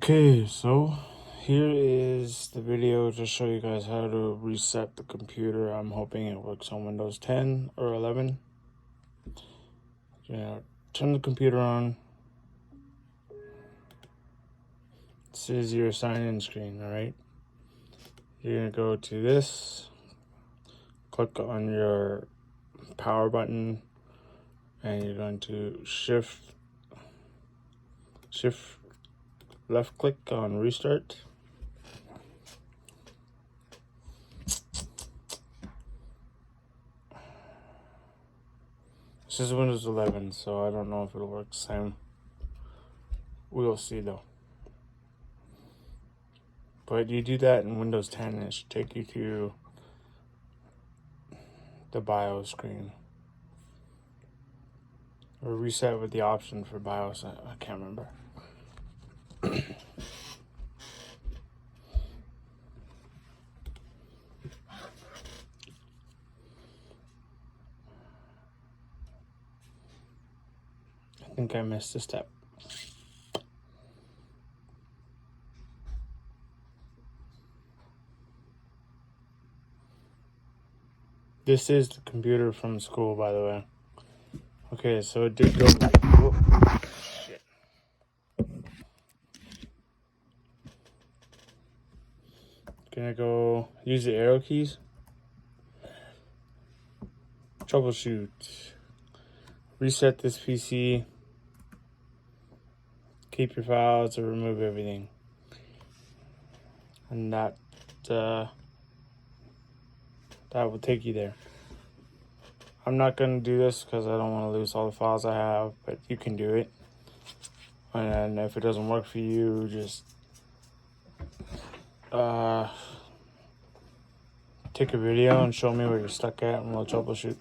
Okay, so here is the video to show you guys how to reset the computer. I'm hoping it works on Windows 10 or 11. Turn the computer on. This is your sign-in screen, all right? You're gonna go to this, click on your power button, and you're going to shift left click on restart. This is Windows 11, so I don't know if it'll work the same. We'll see though. But you do that in Windows 10, and it should take you to the BIOS screen. Or reset with the option for BIOS, I can't remember. I think I missed a step. This is the computer from school, by the way. Okay, so it did go like, whoop, shit. Gonna go use the arrow keys. Troubleshoot. Reset this PC. Keep your files or remove everything. And that will take you there. I'm not going to do this because I don't want to lose all the files I have, but you can do it. And if it doesn't work for you, just take a video and show me where you're stuck at, and we'll troubleshoot.